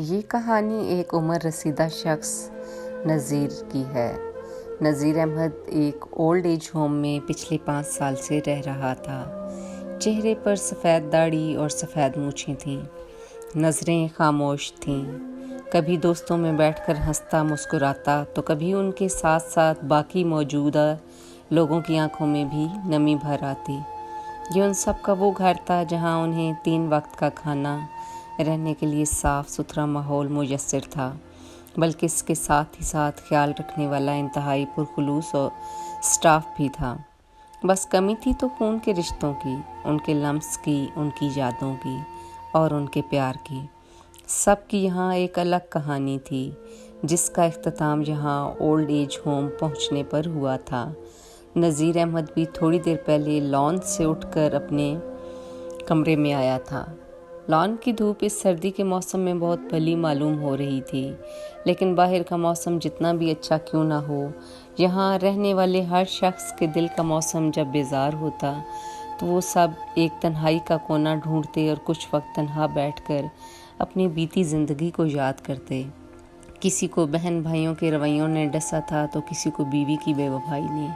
یہ کہانی ایک عمر رسیدہ شخص نذیر کی ہے۔ نذیر احمد ایک اولڈ ایج ہوم میں پچھلے 5 سال سے رہ رہا تھا۔ چہرے پر سفید داڑھی اور سفید مونچھیں تھیں، نظریں خاموش تھیں۔ کبھی دوستوں میں بیٹھ کر ہنستا مسکراتا تو کبھی ان کے ساتھ ساتھ باقی موجودہ لوگوں کی آنکھوں میں بھی نمی بھر آتی۔ یہ ان سب کا وہ گھر تھا جہاں انہیں 3 وقت کا کھانا، رہنے کے لیے صاف ستھرا ماحول میسر تھا، بلکہ اس کے ساتھ ہی ساتھ خیال رکھنے والا انتہائی پرخلوص اور سٹاف بھی تھا۔ بس کمی تھی تو خون کے رشتوں کی، ان کے لمس کی، ان کی یادوں کی اور ان کے پیار کی۔ سب کی یہاں ایک الگ کہانی تھی، جس کا اختتام یہاں اولڈ ایج ہوم پہنچنے پر ہوا تھا۔ نذیر احمد بھی تھوڑی دیر پہلے لان سے اٹھ کر اپنے کمرے میں آیا تھا۔ لان کی دھوپ اس سردی کے موسم میں بہت بھلی معلوم ہو رہی تھی، لیکن باہر کا موسم جتنا بھی اچھا کیوں نہ ہو، یہاں رہنے والے ہر شخص کے دل کا موسم جب بیزار ہوتا تو وہ سب ایک تنہائی کا کونا ڈھونڈتے اور کچھ وقت تنہا بیٹھ کر اپنی بیتی زندگی کو یاد کرتے۔ کسی کو بہن بھائیوں کے رویوں نے ڈسا تھا تو کسی کو بیوی کی بے وفائی نے،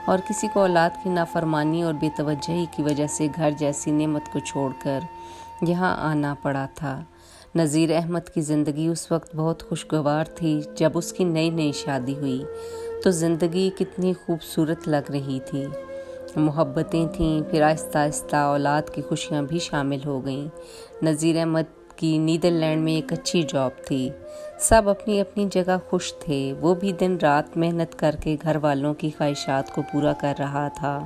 اور کسی کو اولاد کی نافرمانی اور بے توجہی کی وجہ سے گھر جیسی نعمت کو چھوڑ کر یہاں آنا پڑا تھا۔ نذیر احمد کی زندگی اس وقت بہت خوشگوار تھی جب اس کی نئی شادی ہوئی تو زندگی کتنی خوبصورت لگ رہی تھی۔ محبتیں تھیں، پھر آہستہ آہستہ اولاد کی خوشیاں بھی شامل ہو گئیں۔ نذیر احمد کی نیدرلینڈ میں ایک اچھی جاب تھی، سب اپنی اپنی جگہ خوش تھے، وہ بھی دن رات محنت کر کے گھر والوں کی خواہشات کو پورا کر رہا تھا۔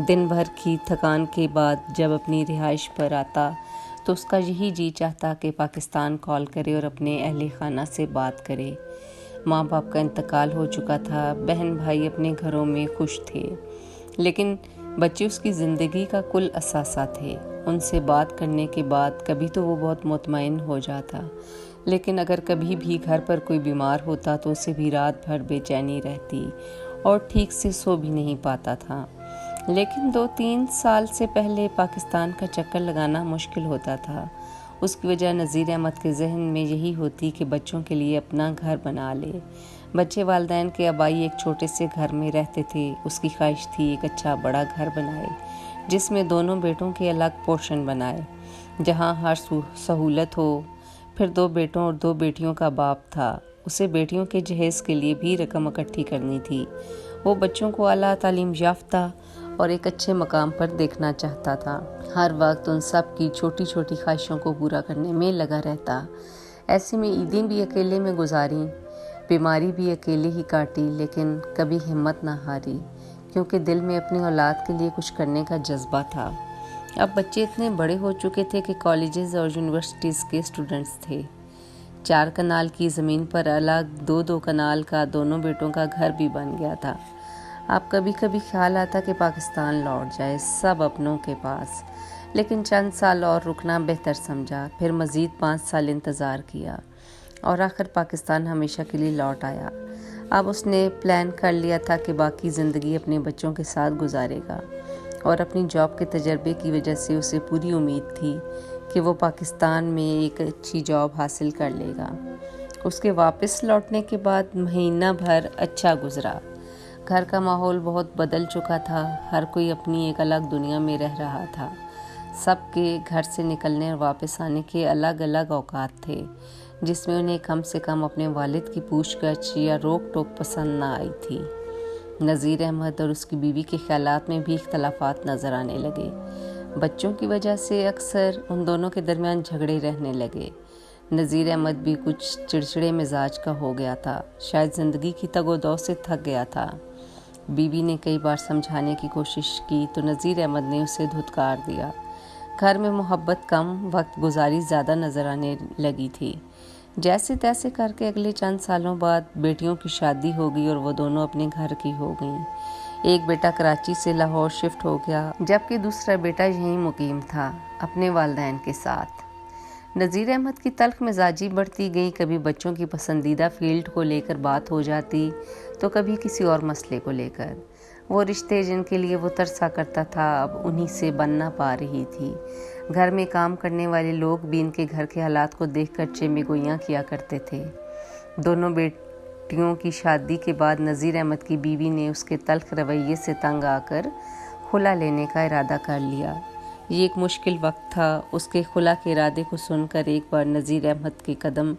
دن بھر کی تھکان کے بعد جب اپنی رہائش پر آتا تو اس کا یہی جی چاہتا کہ پاکستان کال کرے اور اپنے اہل خانہ سے بات کرے۔ ماں باپ کا انتقال ہو چکا تھا، بہن بھائی اپنے گھروں میں خوش تھے، لیکن بچے اس کی زندگی کا کل اثاثہ تھے۔ ان سے بات کرنے کے بعد کبھی تو وہ بہت مطمئن ہو جاتا، لیکن اگر کبھی بھی گھر پر کوئی بیمار ہوتا تو اسے بھی رات بھر بے چینی رہتی اور ٹھیک سے سو بھی نہیں پاتا تھا۔ لیکن 2-3 سال سے پہلے پاکستان کا چکر لگانا مشکل ہوتا تھا۔ اس کی وجہ نذیر احمد کے ذہن میں یہی ہوتی کہ بچوں کے لیے اپنا گھر بنا لے۔ بچے والدین کے آبائی ایک چھوٹے سے گھر میں رہتے تھے، اس کی خواہش تھی ایک اچھا بڑا گھر بنائے جس میں دونوں بیٹوں کے الگ پورشن بنائے، جہاں ہر سہولت ہو۔ پھر 2 بیٹوں اور 2 بیٹیوں کا باپ تھا، اسے بیٹیوں کے جہیز کے لیے بھی رقم اکٹھی کرنی تھی۔ وہ بچوں کو اعلیٰ تعلیم یافتہ اور ایک اچھے مقام پر دیکھنا چاہتا تھا، ہر وقت ان سب کی چھوٹی چھوٹی خواہشوں کو پورا کرنے میں لگا رہتا۔ ایسے میں عیدیں بھی اکیلے میں گزاریں، بیماری بھی اکیلے ہی کاٹی، لیکن کبھی ہمت نہ ہاری، کیونکہ دل میں اپنی اولاد کے لیے کچھ کرنے کا جذبہ تھا۔ اب بچے اتنے بڑے ہو چکے تھے کہ کالجز اور یونیورسٹیز کے اسٹوڈنٹس تھے۔ 4 کنال کی زمین پر الگ 2 کنال کا دونوں بیٹوں کا گھر بھی بن گیا تھا۔ اب کبھی کبھی خیال آتا کہ پاکستان لوٹ جائے سب اپنوں کے پاس، لیکن چند سال اور رکنا بہتر سمجھا۔ پھر مزید 5 سال انتظار کیا اور آخر پاکستان ہمیشہ کے لیے لوٹ آیا۔ اب اس نے پلان کر لیا تھا کہ باقی زندگی اپنے بچوں کے ساتھ گزارے گا، اور اپنی جاب کے تجربے کی وجہ سے اسے پوری امید تھی کہ وہ پاکستان میں ایک اچھی جاب حاصل کر لے گا۔ اس کے واپس لوٹنے کے بعد مہینہ بھر اچھا گزرا۔ گھر کا ماحول بہت بدل چکا تھا، ہر کوئی اپنی ایک الگ دنیا میں رہ رہا تھا۔ سب کے گھر سے نکلنے اور واپس آنے کے الگ الگ اوقات تھے، جس میں انہیں کم سے کم اپنے والد کی پوچھ گچھ یا روک ٹوک پسند نہ آئی تھی۔ نذیر احمد اور اس کی بیوی کے خیالات میں بھی اختلافات نظر آنے لگے۔ بچوں کی وجہ سے اکثر ان دونوں کے درمیان جھگڑے رہنے لگے۔ نذیر احمد بھی کچھ چڑچڑے مزاج کا ہو گیا تھا، شاید زندگی کی تگ و دو سے تھک گیا تھا۔ بیوی نے کئی بار سمجھانے کی کوشش کی تو نذیر احمد نے اسے دھتکار دیا۔ گھر میں محبت کم، وقت گزاری زیادہ نظر آنے لگی تھی۔ جیسے تیسے کر کے اگلے چند سالوں بعد بیٹیوں کی شادی ہو گئی اور وہ دونوں اپنے گھر کی ہو گئیں۔ ایک بیٹا کراچی سے لاہور شفٹ ہو گیا، جبکہ دوسرا بیٹا یہیں مقیم تھا اپنے والدین کے ساتھ۔ نذیر احمد کی تلخ مزاجی بڑھتی گئی، کبھی بچوں کی پسندیدہ فیلڈ کو لے کر بات ہو جاتی تو کبھی کسی اور مسئلے کو لے کر۔ وہ رشتے جن کے لیے وہ ترسا کرتا تھا اب انہی سے بن نہ پا رہی تھی۔ گھر میں کام کرنے والے لوگ بھی ان کے گھر کے حالات کو دیکھ کر چیمے گوئیاں کیا کرتے تھے۔ دونوں بیٹیوں کی شادی کے بعد نذیر احمد کی بیوی نے اس کے تلخ رویے سے تنگ آ کر خلا لینے کا ارادہ کر لیا۔ یہ ایک مشکل وقت تھا۔ اس کے خلا کے ارادے کو سن کر ایک بار نذیر احمد کے قدم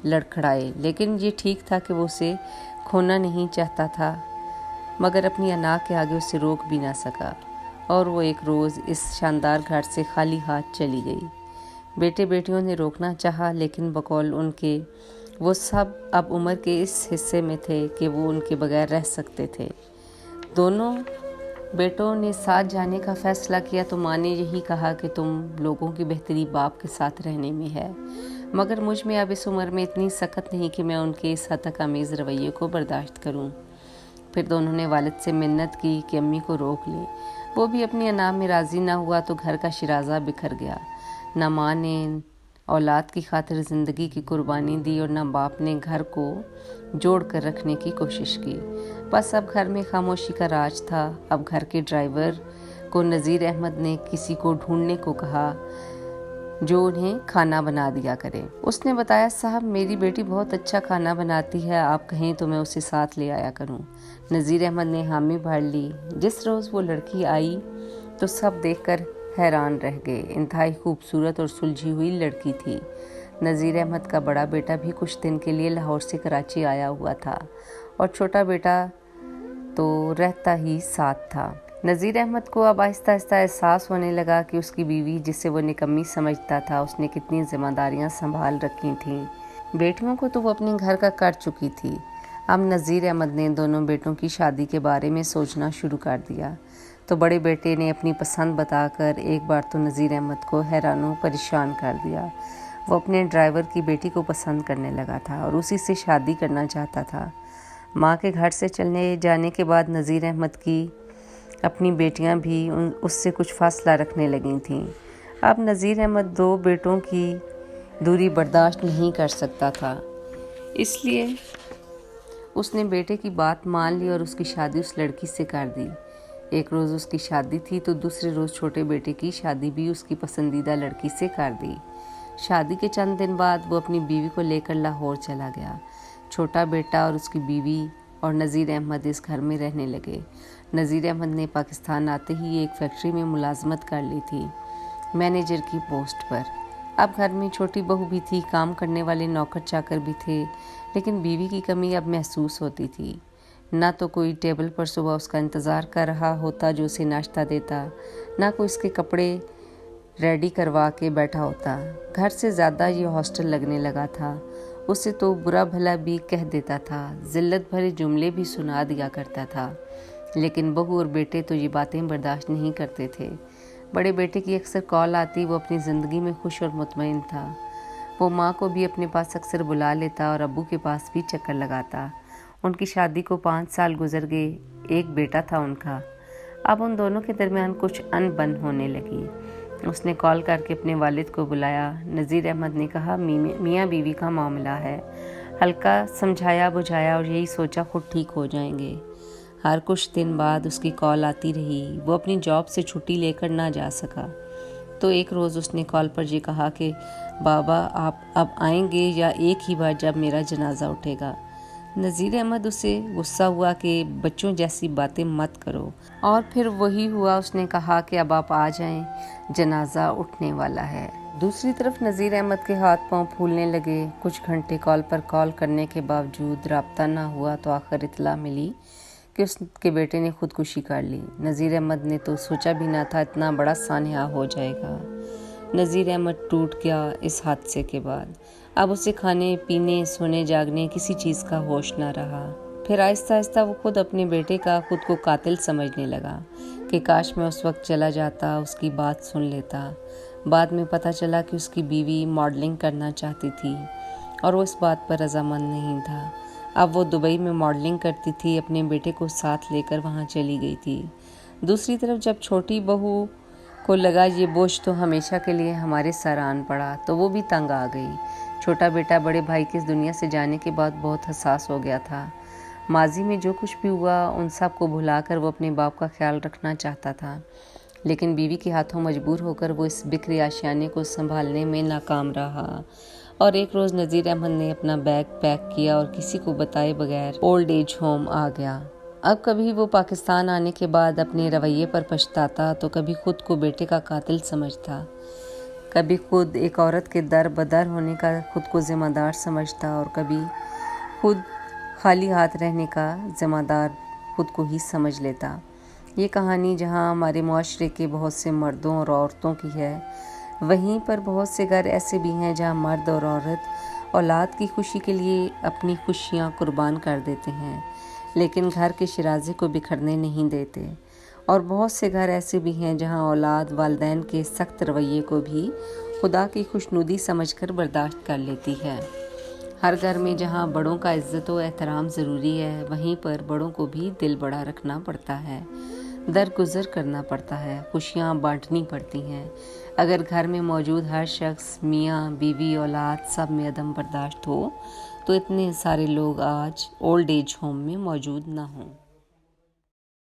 لڑکھڑائے، لیکن یہ ٹھیک تھا کہ وہ اسے کھونا نہیں چاہتا تھا، مگر اپنی انا کے آگے اسے روک بھی نہ سکا، اور وہ ایک روز اس شاندار گھر سے خالی ہاتھ چلی گئی۔ بیٹے بیٹیوں نے روکنا چاہا، لیکن بقول ان کے وہ سب اب عمر کے اس حصے میں تھے کہ وہ ان کے بغیر رہ سکتے تھے۔ دونوں بیٹوں نے ساتھ جانے کا فیصلہ کیا تو ماں نے یہی کہا کہ تم لوگوں کی بہتری باپ کے ساتھ رہنے میں ہے، مگر مجھ میں اب اس عمر میں اتنی سخت نہیں کہ میں ان کے اس ہتک آمیز رویے کو برداشت کروں۔ پھر دونوں نے والد سے منت کی کہ امی کو روک لیں۔ وہ بھی اپنی انا میں راضی نہ ہوا تو گھر کا شیرازہ بکھر گیا۔ نہ ماں نے اولاد کی خاطر زندگی کی قربانی دی اور نہ باپ نے گھر کو جوڑ کر رکھنے کی کوشش کی۔ بس اب گھر میں خاموشی کا راج تھا۔ اب گھر کے ڈرائیور کو نذیر احمد نے کسی کو ڈھونڈنے کو کہا جو انہیں کھانا بنا دیا کرے۔ اس نے بتایا، صاحب میری بیٹی بہت اچھا کھانا بناتی ہے، آپ کہیں تو میں اسے ساتھ لے آیا کروں۔ نذیر احمد نے حامی بھر لی۔ جس روز وہ لڑکی آئی تو سب دیکھ کر حیران رہ گئے۔ انتہائی خوبصورت اور سلجھی ہوئی لڑکی تھی۔ نذیر احمد کا بڑا بیٹا بھی کچھ دن کے لیے لاہور سے کراچی آیا ہوا تھا اور چھوٹا بیٹا تو رہتا ہی ساتھ تھا۔ نذیر احمد کو اب آہستہ آہستہ احساس ہونے لگا کہ اس کی بیوی، جسے وہ نکمی سمجھتا تھا، اس نے کتنی ذمہ داریاں سنبھال رکھی تھیں۔ بیٹیوں کو تو وہ اپنے گھر کا کر چکی تھی۔ اب نذیر احمد نے دونوں بیٹوں کی شادی کے بارے میں سوچنا شروع کر دیا تو بڑے بیٹے نے اپنی پسند بتا کر ایک بار تو نذیر احمد کو حیران و پریشان کر دیا۔ وہ اپنے ڈرائیور کی بیٹی کو پسند کرنے لگا تھا اور اسی سے شادی کرنا چاہتا تھا۔ ماں کے گھر سے چلنے جانے کے بعد نذیر احمد کی اپنی بیٹیاں بھی اس سے کچھ فاصلہ رکھنے لگی تھیں۔ اب نذیر احمد دو بیٹوں کی دوری برداشت نہیں کر سکتا تھا، اس لیے اس نے بیٹے کی بات مان لی اور اس کی شادی اس لڑکی سے کر دی۔ ایک روز اس کی شادی تھی تو دوسرے روز چھوٹے بیٹے کی شادی بھی اس کی پسندیدہ لڑکی سے کر دی۔ شادی کے چند دن بعد وہ اپنی بیوی کو لے کر لاہور چلا گیا۔ چھوٹا بیٹا اور اس کی بیوی اور نذیر احمد اس گھر میں رہنے لگے۔ نذیر احمد نے پاکستان آتے ہی ایک فیکٹری میں ملازمت کر لی تھی، مینیجر کی پوسٹ پر۔ اب گھر میں چھوٹی بہو بھی تھی، کام کرنے والے نوکر چاکر بھی تھے، لیکن بیوی کی کمی اب محسوس ہوتی تھی۔ نہ تو کوئی ٹیبل پر صبح اس کا انتظار کر رہا ہوتا جو اسے ناشتہ دیتا، نہ کوئی اس کے کپڑے ریڈی کروا کے بیٹھا ہوتا۔ گھر سے زیادہ یہ ہاسٹل لگنے لگا تھا۔ اسے تو برا بھلا بھی کہہ دیتا تھا، ذلت بھرے جملے بھی سنا دیا کرتا تھا، لیکن بہو اور بیٹے تو یہ باتیں برداشت نہیں کرتے تھے۔ بڑے بیٹے کی اکثر کال آتی، وہ اپنی زندگی میں خوش اور مطمئن تھا۔ وہ ماں کو بھی اپنے پاس اکثر بلا لیتا اور ابو کے پاس بھی چکر لگاتا۔ ان کی شادی کو 5 سال گزر گئے، ایک بیٹا تھا ان کا۔ اب ان دونوں کے درمیان کچھ ان بن ہونے لگی۔ اس نے کال کر کے اپنے والد کو بلایا۔ نذیر احمد نے کہا، میاں بیوی کا معاملہ ہے، ہلکا سمجھایا بجھایا اور یہی سوچا خود ٹھیک ہو جائیں گے۔ ہر کچھ دن بعد اس کی کال آتی رہی۔ وہ اپنی جاب سے چھٹی لے کر نہ جا سکا تو ایک روز اس نے کال پر یہ کہا کہ بابا آپ اب آئیں گے یا ایک ہی بار جب میرا جنازہ اٹھے گا؟ نذیر احمد اسے غصہ ہوا کہ بچوں جیسی باتیں مت کرو، اور پھر وہی ہوا۔ اس نے کہا کہ اب آپ آ جائیں، جنازہ اٹھنے والا ہے۔ دوسری طرف نذیر احمد کے ہاتھ پاؤں پھولنے لگے۔ کچھ گھنٹے کال پر کال کرنے کے باوجود رابطہ نہ ہوا تو آخر اطلاع ملی کہ اس کے بیٹے نے خودکشی کر لی۔ نذیر احمد نے تو سوچا بھی نہ تھا اتنا بڑا سانحہ ہو جائے گا۔ نذیر احمد ٹوٹ گیا اس حادثے کے بعد۔ اب اسے کھانے پینے سونے جاگنے کسی چیز کا ہوش نہ رہا۔ پھر آہستہ آہستہ وہ خود اپنے بیٹے کا خود کو قاتل سمجھنے لگا کہ کاش میں اس وقت چلا جاتا، اس کی بات سن لیتا۔ بعد میں پتہ چلا کہ اس کی بیوی ماڈلنگ کرنا چاہتی تھی اور وہ اس بات پر رضامند نہیں تھا۔ اب وہ دبئی میں ماڈلنگ کرتی تھی، اپنے بیٹے کو ساتھ لے کر وہاں چلی گئی تھی۔ دوسری طرف جب چھوٹی بہو کو لگا یہ بوجھ تو ہمیشہ کے لیے ہمارے سر آن پڑا تو وہ بھی تنگ آ گئی۔ چھوٹا بیٹا بڑے بھائی کے اس دنیا سے جانے کے بعد بہت حساس ہو گیا تھا۔ ماضی میں جو کچھ بھی ہوا ان سب کو بھلا کر وہ اپنے باپ کا خیال رکھنا چاہتا تھا۔ لیکن بیوی کے ہاتھوں مجبور ہو کر وہ اس بکھرے آشیانے کو سنبھالنے میں ناکام رہا، اور ایک روز نذیر احمد نے اپنا بیگ پیک کیا اور کسی کو بتائے بغیر اولڈ ایج ہوم آ گیا۔ اب کبھی وہ پاکستان آنے کے بعد اپنے رویے پر پچھتاتا تو کبھی خود کو بیٹے کا قاتل سمجھتا، کبھی خود ایک عورت کے در بدر ہونے کا خود کو ذمہ دار سمجھتا، اور کبھی خود خالی ہاتھ رہنے کا ذمہ دار خود کو ہی سمجھ لیتا۔ یہ کہانی جہاں ہمارے معاشرے کے بہت سے مردوں اور عورتوں کی ہے، وہیں پر بہت سے گھر ایسے بھی ہیں جہاں مرد اور عورت اولاد کی خوشی کے لیے اپنی خوشیاں قربان کر دیتے ہیں، لیکن گھر کے شیرازے کو بکھرنے نہیں دیتے۔ اور بہت سے گھر ایسے بھی ہیں جہاں اولاد والدین کے سخت رویے کو بھی خدا کی خوشنودی سمجھ کر برداشت کر لیتی ہے۔ ہر گھر میں جہاں بڑوں کا عزت و احترام ضروری ہے، وہیں پر بڑوں کو بھی دل بڑا رکھنا پڑتا ہے، درگزر کرنا پڑتا ہے، خوشیاں بانٹنی پڑتی ہیں۔ اگر گھر میں موجود ہر شخص، میاں بیوی اولاد، سب میں عدم برداشت ہو تو اتنے سارے لوگ آج اولڈ ایج ہوم میں موجود نہ ہوں۔